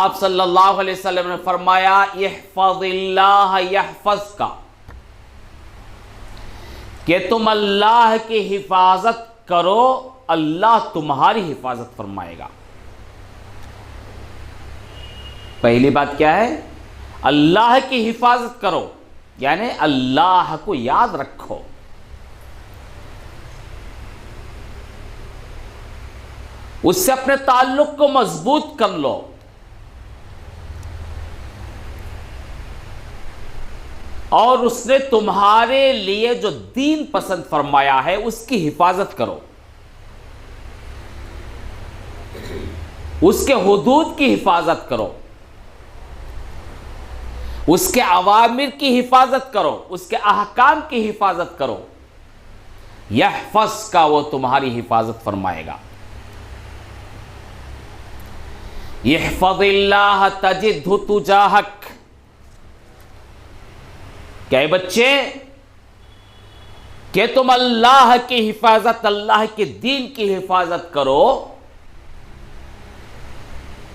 آپ صلی اللہ علیہ وسلم نے فرمایا احفظ اللہ یحفظک، کہ تم اللہ کی حفاظت کرو اللہ تمہاری حفاظت فرمائے گا۔ پہلی بات کیا ہے؟ اللہ کی حفاظت کرو، یعنی اللہ کو یاد رکھو۔ اس سے اپنے تعلق کو مضبوط کر لو۔ اور اس نے تمہارے لیے جو دین پسند فرمایا ہے اس کی حفاظت کرو، اس کے حدود کی حفاظت کرو، اس کے اوامر کی حفاظت کرو، اس کے احکام کی حفاظت کرو۔ یحفظ کا، وہ تمہاری حفاظت فرمائے گا۔ احفظ اللہ تجدہ تجاہک، کہ بچے کہ تم اللہ کی حفاظت، اللہ کے دین کی حفاظت کرو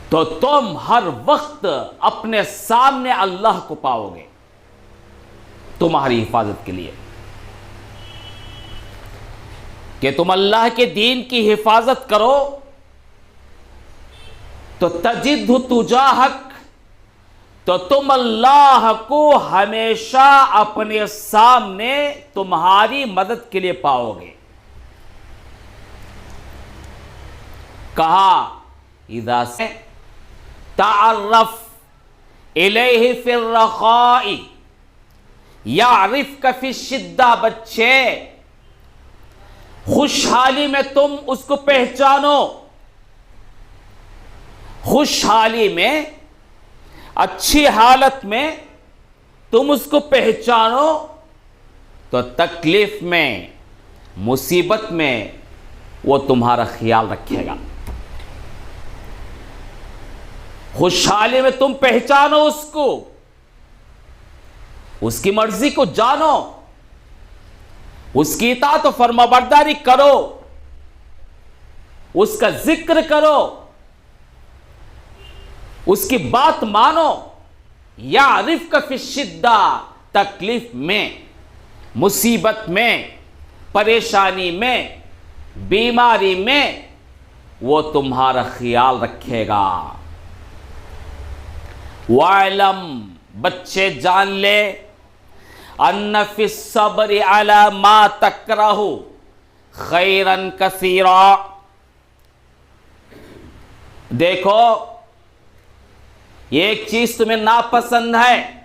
تو تم ہر وقت اپنے سامنے اللہ کو پاؤ گے تمہاری حفاظت کے لیے۔ کہ تم اللہ کے دین کی حفاظت کرو تو تجدہ تجاہک، تو تم اللہ کو ہمیشہ اپنے سامنے تمہاری مدد کے لیے پاؤ گے۔ کہا اذا سے تعرف الیہ فی الرخاء یعرفک فی الشدہ، بچے خوشحالی میں تم اس کو پہچانو، خوشحالی میں، اچھی حالت میں تم اس کو پہچانو تو تکلیف میں، مصیبت میں وہ تمہارا خیال رکھے گا۔ خوشحالی میں تم پہچانو اس کو، اس کی مرضی کو جانو، اس کی اطاعت و فرما برداری کرو، اس کا ذکر کرو، اس کی بات مانو۔ یعرفک فی الشدہ، تکلیف میں، مصیبت میں، پریشانی میں، بیماری میں وہ تمہارا خیال رکھے گا۔ وَاعْلَمْ، بچے جان لے، أَنَّ فِي الصَّبْرِ عَلَى مَا تَكْرَهُ خَيْرًا كَثِيرًا، دیکھو ایک چیز تمہیں ناپسند ہے،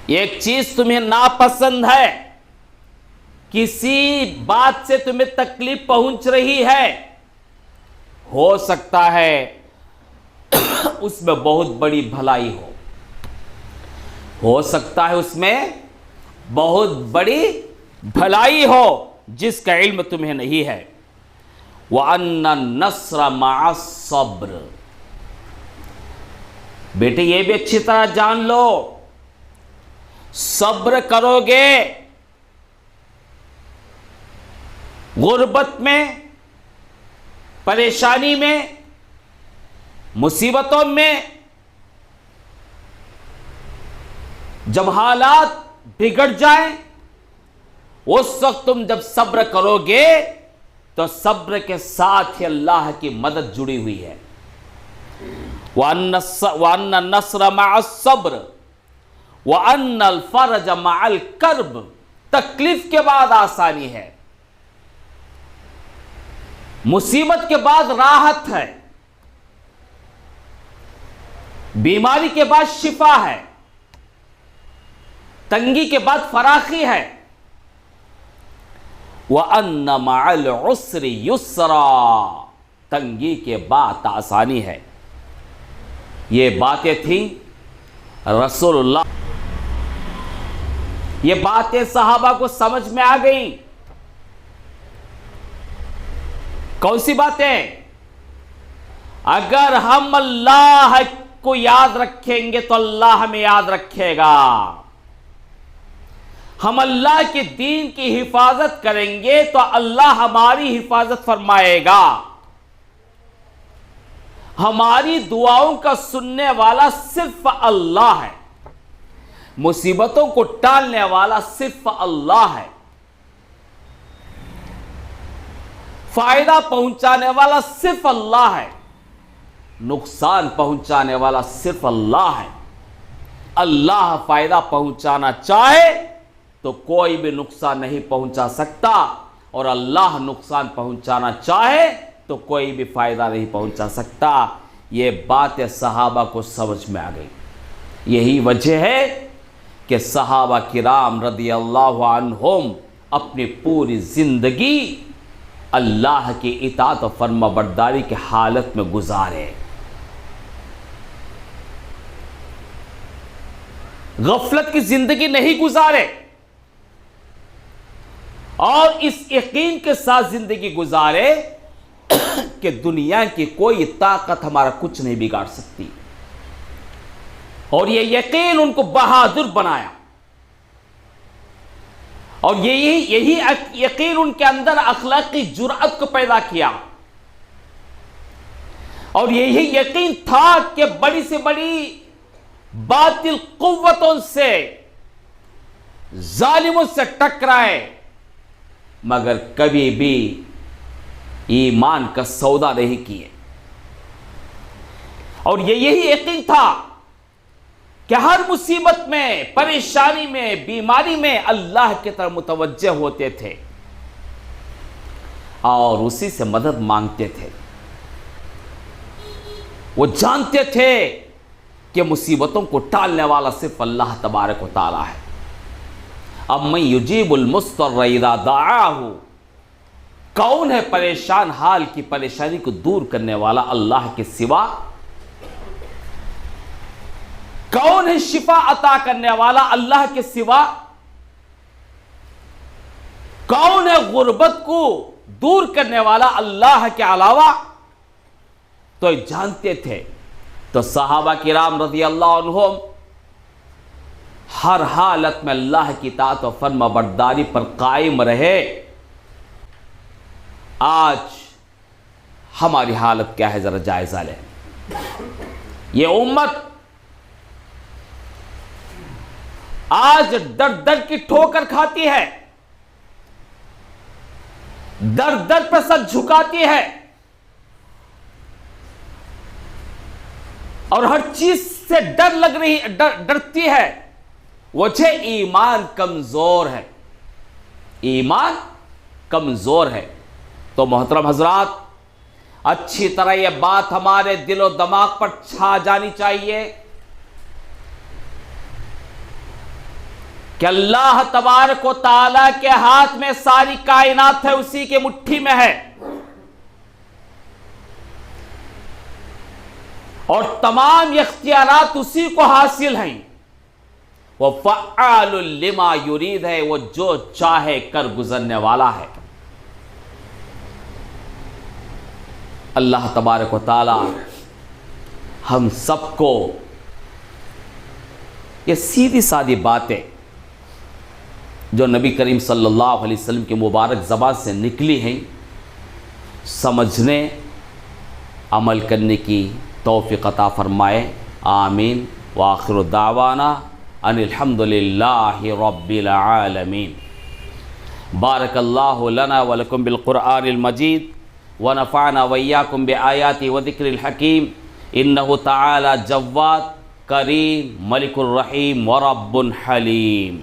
ایک چیز تمہیں ناپسند ہے، کسی بات سے تمہیں تکلیف پہنچ رہی ہے، ہو سکتا ہے اس میں بہت بڑی بھلائی ہو سکتا ہے اس میں بہت بڑی بھلائی ہو جس کا علم تمہیں نہیں ہے۔ وَأَنَّ النَّصْرَ مَعَ الصَّبْرِ، بیٹے یہ بھی اچھی طرح جان لو، صبر کرو گے غربت میں، پریشانی میں، مصیبتوں میں، جب حالات بگڑ جائیں اس وقت تم جب صبر کرو گے تو صبر کے ساتھ ہی اللہ کی مدد جڑی ہوئی ہے۔ وَأَنَّ النَّصْرَ مَعَ الصَّبْرِ وَأَنَّ الْفَرَجَ مَعَ الْكَرْبِ، تکلیف کے بعد آسانی ہے، مصیبت کے بعد راحت ہے، بیماری کے بعد شفا ہے، تنگی کے بعد فراخی ہے۔ وَأَنَّ مَعَ الْعُسْرِ يُسْرًا، تنگی کے بعد آسانی ہے۔ یہ باتیں تھیں رسول اللہ، یہ باتیں صحابہ کو سمجھ میں آ گئیں۔ کون سی باتیں؟ اگر ہم اللہ کو یاد رکھیں گے تو اللہ ہمیں یاد رکھے گا، ہم اللہ کے دین کی حفاظت کریں گے تو اللہ ہماری حفاظت فرمائے گا، ہماری دعاؤں کا سننے والا صرف اللہ ہے، مصیبتوں کو ٹالنے والا صرف اللہ ہے، فائدہ پہنچانے والا صرف اللہ ہے، نقصان پہنچانے والا صرف اللہ ہے۔ اللہ فائدہ پہنچانا چاہے تو کوئی بھی نقصان نہیں پہنچا سکتا، اور اللہ نقصان پہنچانا چاہے تو کوئی بھی فائدہ نہیں پہنچا سکتا۔ یہ بات صحابہ کو سمجھ میں آ گئی۔ یہی وجہ ہے کہ صحابہ کرام رضی اللہ عنہم اپنی پوری زندگی اللہ کی اطاعت و فرما برداری کی حالت میں گزارے، غفلت کی زندگی نہیں گزارے، اور اس یقین کے ساتھ زندگی گزارے کہ دنیا کی کوئی طاقت ہمارا کچھ نہیں بگاڑ سکتی، اور یہ یقین ان کو بہادر بنایا، اور یہی یقین ان کے اندر اخلاقی جرأت کو پیدا کیا، اور یہی یقین تھا کہ بڑی سے بڑی باطل قوتوں سے، ظالموں سے ٹکرائے مگر کبھی بھی ایمان کا سودا نہیں کیے، اور یہی یقین تھا کہ ہر مصیبت میں، پریشانی میں، بیماری میں اللہ کی طرف متوجہ ہوتے تھے اور اسی سے مدد مانگتے تھے۔ وہ جانتے تھے کہ مصیبتوں کو ٹالنے والا صرف اللہ تبارک و تعالی ہے۔ امن یجیب المضطر اذا دعاہ، کون ہے پریشان حال کی پریشانی کو دور کرنے والا اللہ کے سوا؟ کون ہے شفا عطا کرنے والا اللہ کے سوا؟ کون ہے غربت کو دور کرنے والا اللہ کے علاوہ؟ تو جانتے تھے۔ تو صحابہ کرام رضی اللہ عنہم ہر حالت میں اللہ کی اطاعت و فرما برداری پر قائم رہے۔ آج ہماری حالت کیا ہے ذرا جائزہ لیں۔ یہ امت آج در در کی ٹھوکر کھاتی ہے، در در پر سر جھکاتی ہے، اور ہر چیز سے ڈرتی ہے۔ وجہ ایمان کمزور ہے، ایمان کمزور ہے۔ تو محترم حضرات، اچھی طرح یہ بات ہمارے دل و دماغ پر چھا جانی چاہیے کہ اللہ تبارک و تعالیٰ کے ہاتھ میں ساری کائنات ہے، اسی کے مٹھی میں ہے، اور تمام اختیارات اسی کو حاصل ہیں۔ وہ فعال لما یرید ہے، وہ جو چاہے کر گزرنے والا ہے۔ اللہ تبارک و تعالی ہم سب کو یہ سیدھی سادی باتیں جو نبی کریم صلی اللہ علیہ وسلم کی مبارک زبان سے نکلی ہیں، سمجھنے، عمل کرنے کی توفیق عطا فرمائے۔ آمین۔ وآخر دعوانا ان الحمد للہ رب العالمین۔ بارک اللہ لنا ولکم بالقرآن المجید ونفعنا وإياكم بآياته وذكر الحكيم إنه تعالى جواد كريم ملك الرحيم ورب حليم۔